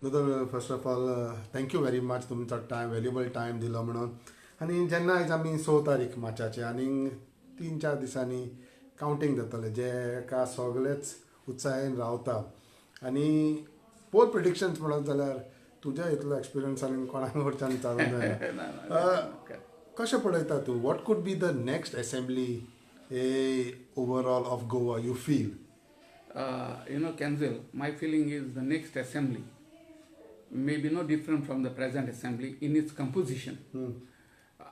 दादा first of all thank you very much तुमचो time valuable time दिलो म्हणून आनी जेन्ना आयज आमी 6 तारीख मार्चाचे आनी 3-4 दिसांनी कावंटींग जातले जे एका सगळेच उत्साहीन रावता आनी पोल प्रिडिक्शन्स म्हणत जाल्यार तुज्या इतलो एक्सपिरियन्सान कोणा कडच्यान चालूंक जायना कशें पळयता तूं what could be the next assembly overall of Goa you feel Kenzel, my feeling is the next assembly may be no different from the present assembly in its composition.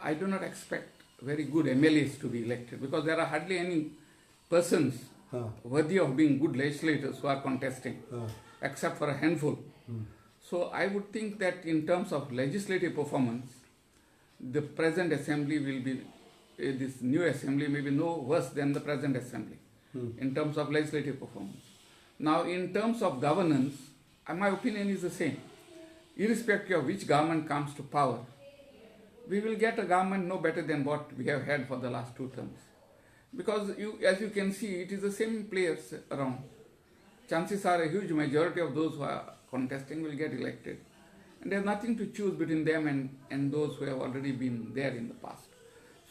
I do not expect very good MLAs to be elected because there are hardly any persons worthy of being good legislators who are contesting, except for a handful. So I would think that in terms of legislative performance, the present assembly will be, this new assembly may be no worse than the present assembly. In terms of legislative performance. Now, in terms of governance, my opinion is the same. Irrespective of which government comes to power, we will get a government no better than what we have had for the last 2 terms. Because as you can see, it is the same players around. Chances are a huge majority of those who are contesting will get elected. And there is nothing to choose between them and those who have already been there in the past.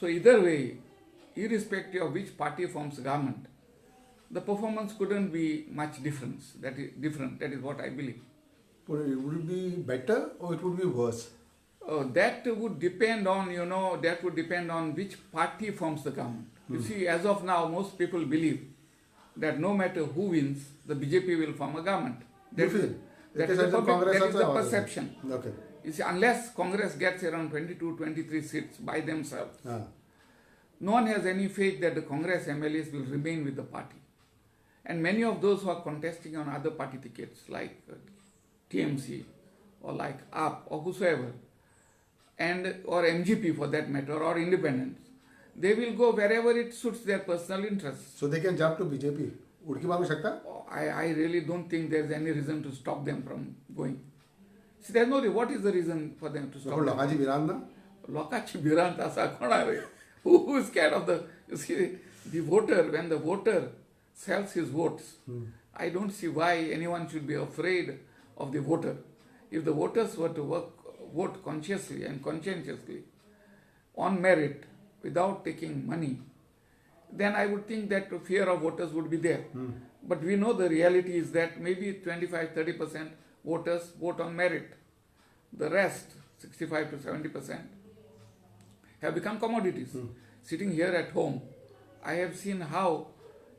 So either way, irrespective of which party forms government, the performance couldn't be much different. That is what I believe. But it would be better or it would be worse? That would depend on, that would depend on which party forms the government. You see, as of now, most people believe that no matter who wins, the BJP will form a government. That is the perception. Okay. You see, unless Congress gets around 22, 23 seats by themselves, no one has any faith that the Congress MLAs will remain with the party. And many of those who are contesting on other party tickets like TMC or like AAP or whosoever, or MGP for that matter, or independents, they will go wherever it suits their personal interests. So they can jump to BJP? I really don't think there is any reason to stop them from going. See, there is no, what is the reason for them to stop them? Lokachi Biranta asa konare. Who is scared of the voter? When the voter sells his votes, I don't see why anyone should be afraid of the voter. If the voters were to vote consciously and conscientiously on merit without taking money, then I would think that fear of voters would be there. But we know the reality is that maybe 25-30% voters vote on merit. The rest, 65 to 70%, have become commodities. Sitting here at home, I have seen how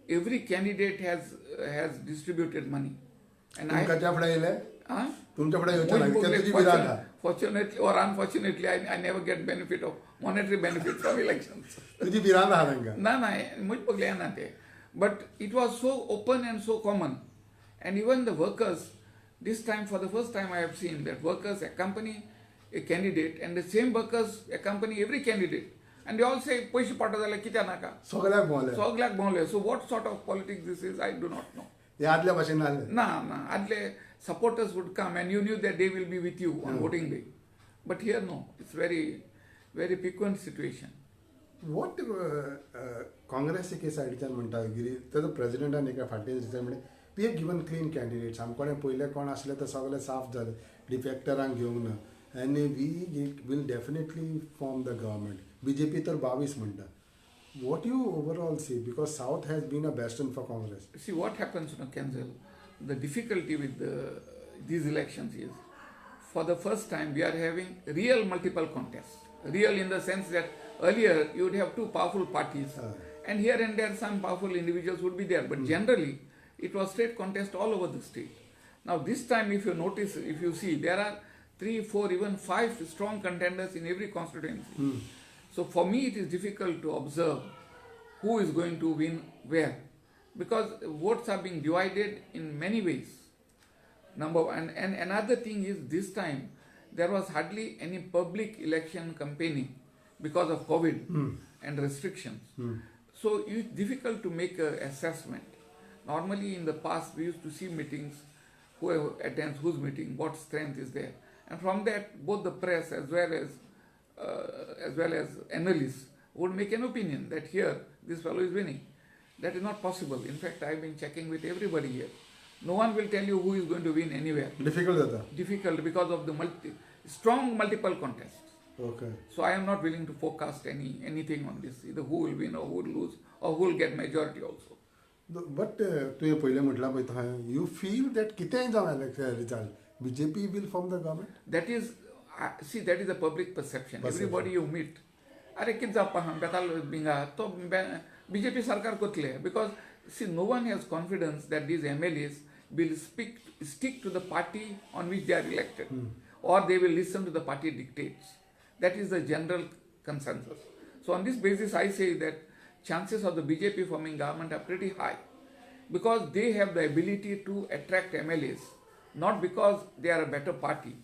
every candidate has distributed money. And fortunately or unfortunately, I never get benefit of monetary benefit from elections. But it was so open and so common. And even the workers, this time for the first time I have seen that workers accompany a candidate and the same workers accompany every candidate. And they all say, Poishi Patadala Kita Naka. Soglak Bonle. So what sort of politics this is, I do not know. Adle supporters would come and you knew that they will be with you on voting day. But here no, it's very, very piquant situation. What Congress ke side chan manta giri the president and eka फाटील दिसता we have given clean candidates आमकोणे पहिले कोण असले तर सगळे साफ झाले डिफेक्टरांक घेवंक ना and we will definitely form the government. BJP तर 22 म्हणटा. What you overall see, because South has been a bastion for Congress. See what happens, Kenzel, the difficulty with these elections is, for the first time we are having real multiple contests. Real in the sense that earlier you would have 2 powerful parties and here and there some powerful individuals would be there. But generally it was straight contest all over the state. Now this time if you notice, if you see, there are 3, 4, even 5 strong contenders in every constituency. So for me it is difficult to observe who is going to win where, because votes are being divided in many ways. Number one. And another thing is, this time there was hardly any public election campaigning because of COVID and restrictions. So it's difficult to make an assessment. Normally in the past we used to see meetings, who attends whose meeting, what strength is there. And from that, both the press as well as analysts would make an opinion that here this fellow is winning. That is not possible. In fact, I have been checking with everybody here. No one will tell you who is going to win anywhere. Difficult जाता. Difficult because of the strong multiple contests. Okay. So I am not willing to forecast anything on this, either who will win or who will lose or who will get majority also. But तुवें पयलें म्हटलां पळय थंय, you feel that कितेंय जावं election result, BJP will form the government? That is, see, that is a public perception. Everybody you meet, अरे कितें जावपा हां बेताल बिंगा तो BJP सरकार कोतले, because see, no one has confidence that these MLAs will stick to the party on which they are elected, or they will listen to the party dictates. That is the general consensus. So on this basis, I say that chances of the BJP forming government are pretty high, because they have the ability to attract MLAs, not because they are a better party,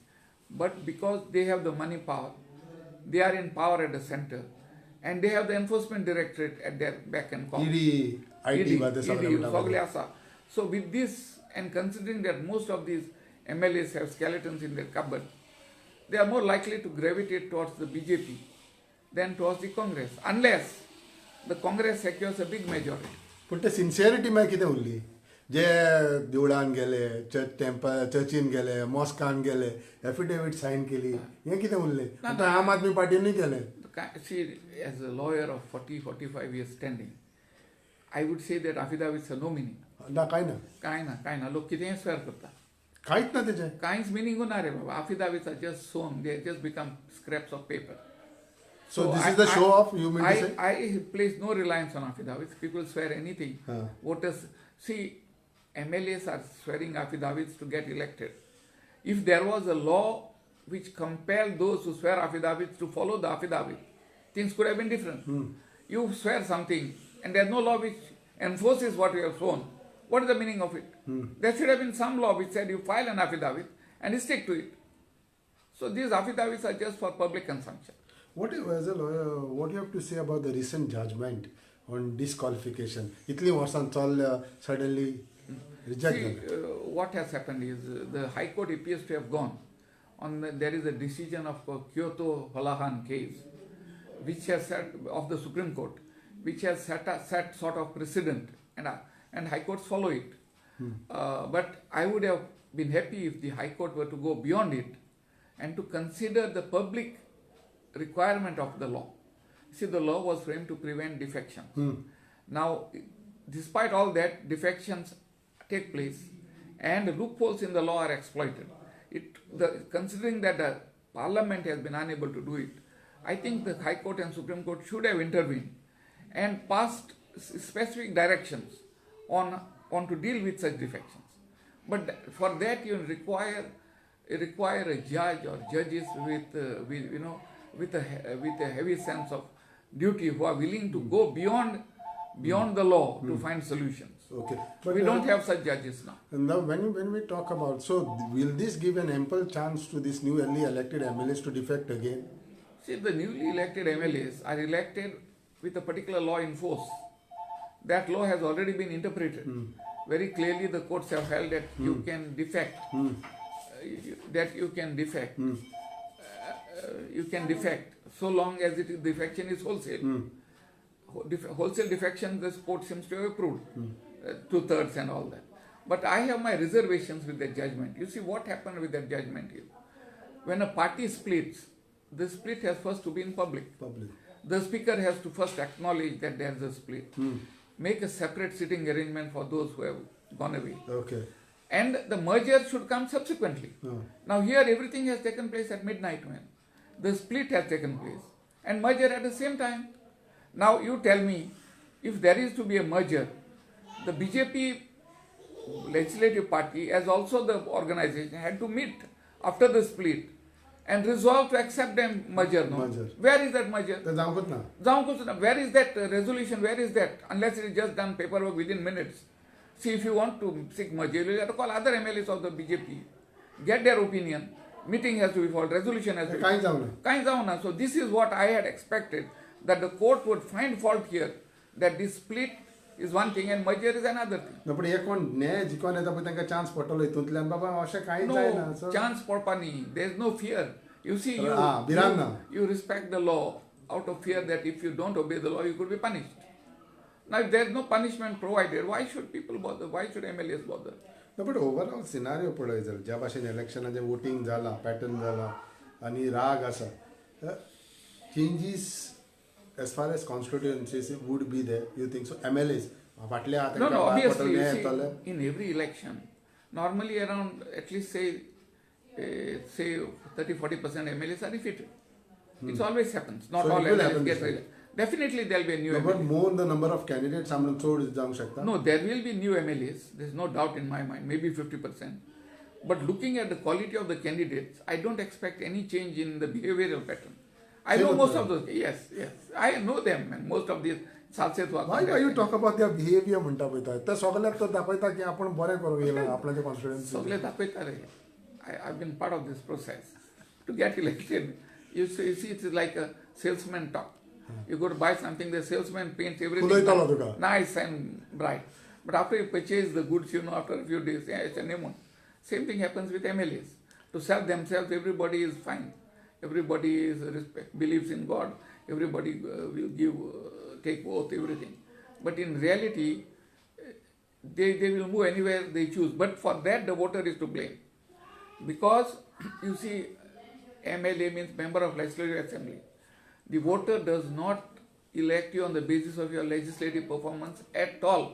but because they have the money power. They are in power at the center, and they have the enforcement directorate at their back and call. ED, IT, So with this, and considering that most of these MLAs have skeletons in their cupboard, they are more likely to gravitate towards the BJP than towards the Congress, unless the Congress secures a big majority. पूण ते sincerity मागीर कितें उरली? जे देवळान गेले, चर्चीन गेले, मॉस्कान गेले, affidavit Sion केली, हें कितें उरलें? आतां आम आदमी पार्टीनूय केलें. See, as a lawyer of 40-45 years standing, I would say that affidavits are no meaning. ना कांय ना. कांय ना. लोक कितेंय swear करता. कांयच ना तेजें. कांयच meaning ना रे बाबा. Affidavits are just sewn. They just become scraps of paper. So this is the show off, you mean to say? I place no reliance on affidavits. People swear anything. Voters, see, MLAs are swearing affidavits to get elected. If there was a law which compelled those who swear affidavits to follow the affidavit, things could have been different. You swear something and there is no law which enforces what you have sworn. What is the meaning of it? There should have been some law which said you file an affidavit and you stick to it. So these affidavits are just for public consumption. What as a lawyer, what you have to say about the recent judgment on disqualification? Itli वर्सान चल suddenly reject them. What has happened is the High Court appears to have gone on. There is a decision of Kyoto Holahan case, which has set of the Supreme Court, which has set sort of precedent, and High Courts follow it. But I would have been happy if the High Court were to go beyond it and to consider the public requirement of the law. See, the law was framed to prevent defections. Now, despite all that, defections take place and loopholes in the law are exploited. Considering that the Parliament has been unable to do it, I think the High Court and Supreme Court should have intervened and passed specific directions on to deal with such defections. But for that you require a judge or judges with a heavy sense of duty, who are willing to go beyond the law to find solutions. Okay, but we don't have such judges now. Now, when we talk about, so will this give an ample chance to this newly elected MLAs to defect again? See, the newly elected MLAs are elected with a particular law in force. That law has already been interpreted. Very clearly, the courts have held that you can defect. You can defect so long as defection is wholesale. Wholesale defection, this court seems to have approved, 2/3 and all that. But I have my reservations with that judgment. You see what happened with that judgment is, when a party splits, the split has first to be in public. The speaker has to first acknowledge that there is a split. Make a separate sitting arrangement for those who have gone away. Okay. And the merger should come subsequently. Now here everything has taken place at midnight when the split has taken place, and merger at the same time. Now you tell me, if there is to be a merger, the BJP legislative party, as also the organization, had to meet after the split and resolve to accept them merger. No? Where is that merger? Where is that resolution? Where is that? Unless it is just done paperwork within minutes. See, if you want to seek merger, you have to call other MLAs of the BJP, get their opinion. Meeting has to be followed, resolution has to be followed. So this is what I had expected, that the court would find fault here, that this split is one thing and merger is another thing. No, chance porpani. There is no fear. You see, you respect the law out of fear that if you don't obey the law, you could be punished. Now, if there is no punishment provided, why should people bother? Why should MLAs bother? But overall scenario पळय जर ज्या भाशेन इलेक्शनाचें voting जालां pattern जाला आनी राग आसा changes as far as constituencies would be they you think so MLAs फाटल्या No, no, obviously, you येतले see, in every election, normally around at least say 30-40% MLAs are defeated. It always happens. Not So all it will MLAs happen get this elected. Definitely there will be a new but MLA. More the number of candidates आमकां चड जावंक शकता No, there will be new MLAs. There's no doubt in my mind, maybe 50%. But looking at the quality of the candidates, I don't expect any change in the behavioral pattern. I know Same most with of those. Yes, yes. I know them, and most of these. Y you talk about their behaviour म्हणटा पळय ते सगळ्याक तो दाखयता की आपण बरें करूंक येयला आपल्याच्या कॉन्स्टिट्युएन्सी सगळे दाखयता रे I been part of this process to get elected you see it's like a salesman talk you go to buy something the salesman paints everything nice and bright but after you purchase the goods after a few days it's a lemon. Same thing happens with MLAs to sell themselves. Everybody is fine, everybody is believes in God, everybody will give take oath, everything, but in reality they will move anywhere they choose, but for that the voter is to blame because you see MLA means member of legislative assembly. The voter does not elect you on the basis of your legislative performance at all.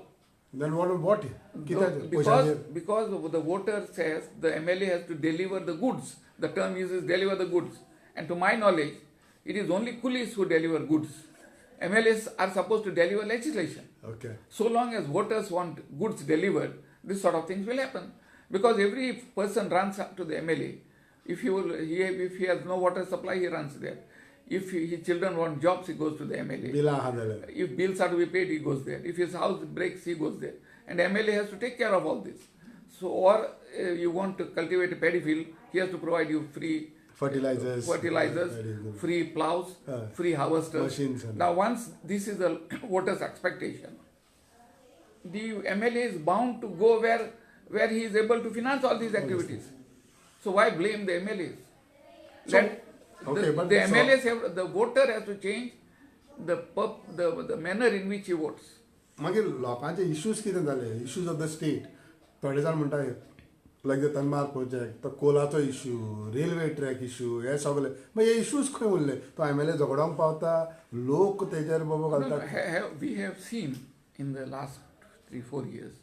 Then what? Because the voter says the MLA has to deliver the goods. The term uses deliver the goods. And to my knowledge, it is only coolies who deliver goods. MLAs are supposed to deliver legislation. Okay. So long as voters want goods delivered, this sort of things will happen. Because every person runs up to the MLA. If he has no water supply, he runs there. If his children want jobs, he goes to the MLA. If bills are to be paid, he goes there. If his house breaks, he goes there. And MLA has to take care of all this. So, or you want to cultivate a paddy field, he has to provide you free fertilizers, free plows, free harvesters. Machines. Now, once this is the voter's expectation, the MLA is bound to go where he is able to finance all these activities. So why blame the MLAs? The MLAs have, the voter has to change the manner in which he votes. मागीर लोकांचे issues कितें जाले issues of the state थोडे जाण म्हणटा लायक the तनमार project तो कोलाचो issue railway track issue हे सगळे मागीर हे इश्यूज खंय उरले तो MLA झगडोंक पावता लोक तेजेर बाबा घालतात. We have seen in the last 3-4 years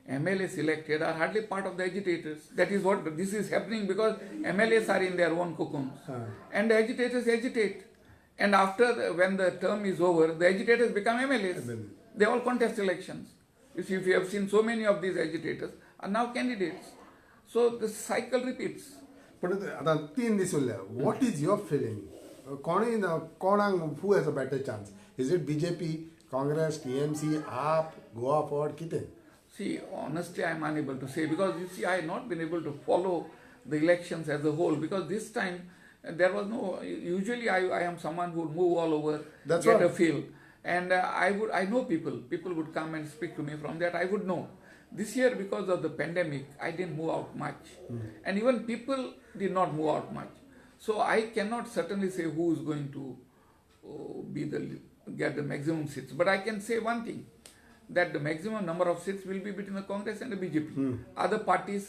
MLAs elected are hardly part of the agitators. That is what this is happening because MLAs are in their own cocoons. And the agitators agitate. And after, when the term is over, the agitators become MLAs. They all contest elections. You see, if you have seen so many of these agitators are now candidates. So the cycle repeats. But आता 3 दीस उरल्या. What is your feeling? Who has a better chance? Is it BJP, Congress, TMC, AAP, Goa Forward, कितें? See, honestly, I am unable to say because you see, I have not been able to follow the elections as a whole because this time there was no. Usually, I am someone who would move all over, get a feel, and I know people. People would come and speak to me. From that, I would know. This year, because of the pandemic, I didn't move out much, and even people did not move out much. So I cannot certainly say who is going to get the maximum seats. But I can say one thing. That the maximum number of seats will be between the Congress and the BJP. Other parties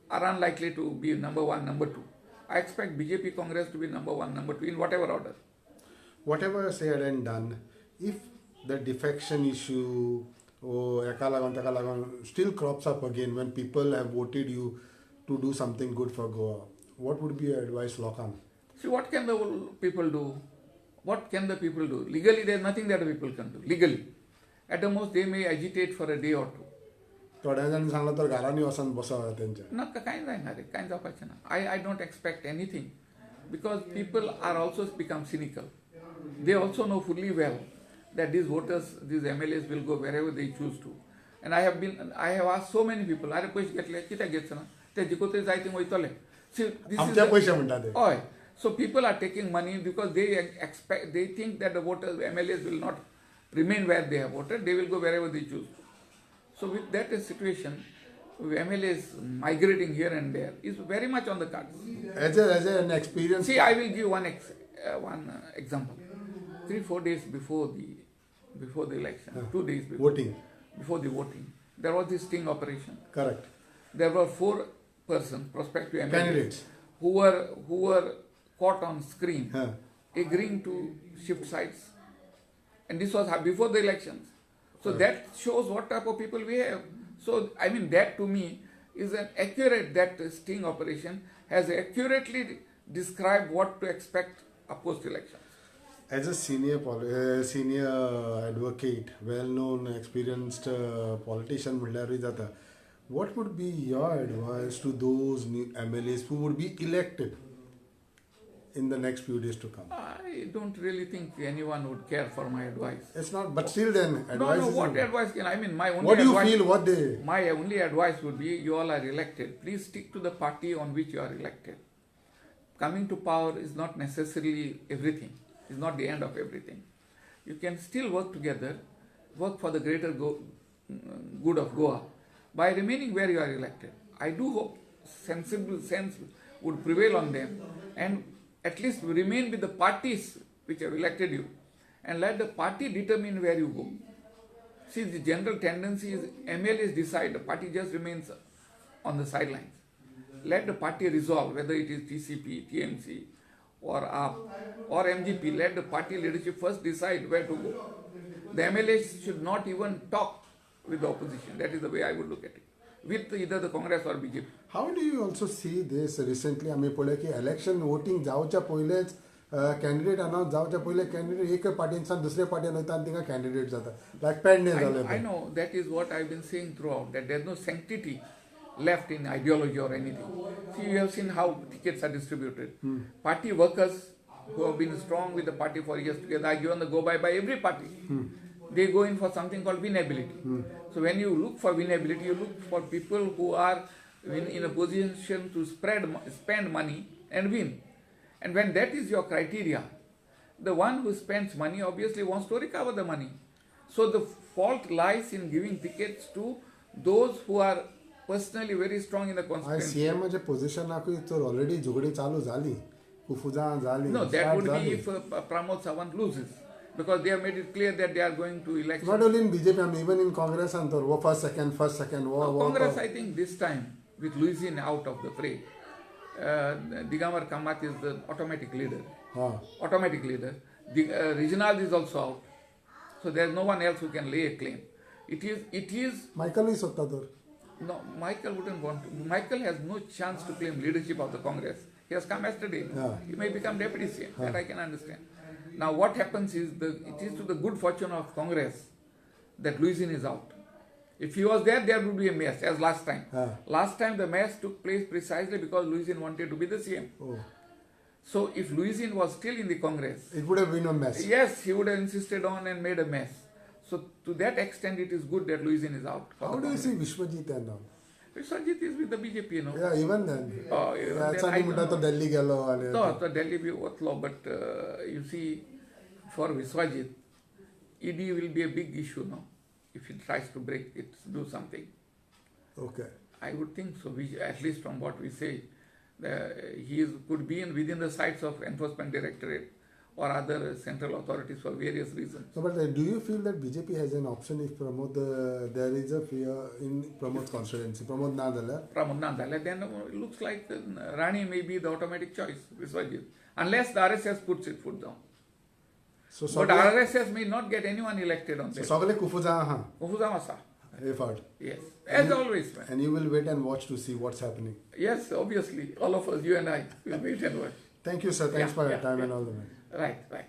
are unlikely to be number 1, number 2. I expect BJP Congress to be number 1, number 2 in whatever order. Whatever said and done, if the defection issue or still crops up again when people have voted you to do something good for Goa, what would be your advice, Lokan? See, what can the people do? What can the people do? Legally, there is nothing that the people can do. Legally. At the most, they may agitate for a day or two. थोड्या जाणांनी सांगलं तर घरांनी वचून बसवा त्यांच्या नका कांय जायना रे कांय जावपाचें ना. I don't expect anything because people are also become cynical. They also know fully well that these voters, these MLAs will go wherever they choose to. And I have asked so many people, अरे पैसे घेतले कित्याक घेतले ना ते जिको ते जाय थिंग वयतले. आमच्या पैसे म्हणटा ते. हय. So people are taking money because they think that the voters, MLAs will not remain where they have voted, they will go wherever they choose. So with that situation, MLAs migrating here and there is very much on the cards. As an experience. See, I will give one example. 3-4 days before the election, 2 days before voting, before the voting, there was this sting operation. Correct. there were 4 persons, prospective MLAs, Candidates. who were caught on screen Huh. agreeing to shift sides. And this was before the elections. So that shows what type of people we have. So, I mean, that to me is an accurate, that sting operation has accurately described what to expect post-elections. As a senior advocate, well-known, experienced politician, what would be your advice to those new MLAs who would be elected in the next few days to come? I don't really think anyone would care for my advice. It's not, but still then, advice No, is what advice can I mean? My only what do you advice, feel, what they... My only advice would be, you all are elected. Please stick to the party on which you are elected. Coming to power is not necessarily everything. It's not the end of everything. You can still work together, work for the greater good of Goa by remaining where you are elected. I do hope sensible sense would prevail on them and at least remain with the parties which have elected you and let the party determine where you go. See, the general tendency is MLAs decide, the party just remains on the sidelines. Let the party resolve whether it is TCP, TMC or AAP or MGP. Let the party leadership first decide where to go. The MLAs should not even talk with the opposition. That is the way I would look at it. With either the Congress or BJP. How do you also see this recently? आम्ही पळय की election voting जावच्या पयलेच candidate announce जावच्या पयले candidate एक पार्टीनसान दुसऱ्या पार्टीन वयता आनी तिंगा candidate जाता. Like पेडणे जाले. I know, that is what I've been saying throughout, that there is no sanctity left in ideology or anything. See, you have seen how tickets are distributed. Party workers who have been strong with the party for years together are given the go-by by every party. They go in for something called winnability. So when you look for winnability, you look for people who are in a position to spend money and win. And when that is your criteria, the one who spends money obviously wants to recover the money. So the fault lies in giving tickets to those who are personally very strong in the constituency. CM चे position नाकू तर already झगडी चालू झाली. कुफुजा झाली. No, that would be if Pramod Sawant loses. Because they have made it clear that they are going to election. Not only in BJP, I mean, even in Congress, and first, second. Congress, I think this time, with Luisin out of the fray, Digamar Kamath is the automatic leader. Automatic leader. Regional is also out. So there is no one else who can lay a claim. It is. Michael is Sottador. No, Michael wouldn't want to. Michael has no chance to claim leadership of the Congress. He has come yesterday. He may become deputy CM. That I can understand. Now what happens is, it is to the good fortune of Congress that Luisin is out. If he was there, there would be a mess, as last time. Last time the mess took place precisely because Luisin wanted to be the CM. So if Luisin was still in the Congress, it would have been a mess. Yes, he would have insisted on and made a mess. So to that extent, it is good that Luisin is out. How do you see Vishwajit and all? Vishwajit is with the BJP, you know. Yeah, even then. Delhi gelo. No, to Delhi be low, but you see, for Vishwajit, ED will be a big issue now if he tries to break it, do something. Okay. I would think so. At least from what we say, he could be within the sights of Enforcement Directorate or other central authorities for various reasons. So, but do you feel that BJP has an option if there is a fear in Pramod's constituency? Pramod Nadala, then it looks like Rani may be the automatic choice, Vishwajit, unless the RSS puts its foot down. So, but RSS may not get anyone elected on that. So, Kufuza Masa. Effort. Yes, as always. Man. And you will wait and watch to see what's happening. Yes, obviously. All of us, you and I, will wait and watch. Thank you, sir. Thanks for your time and all the best. Right.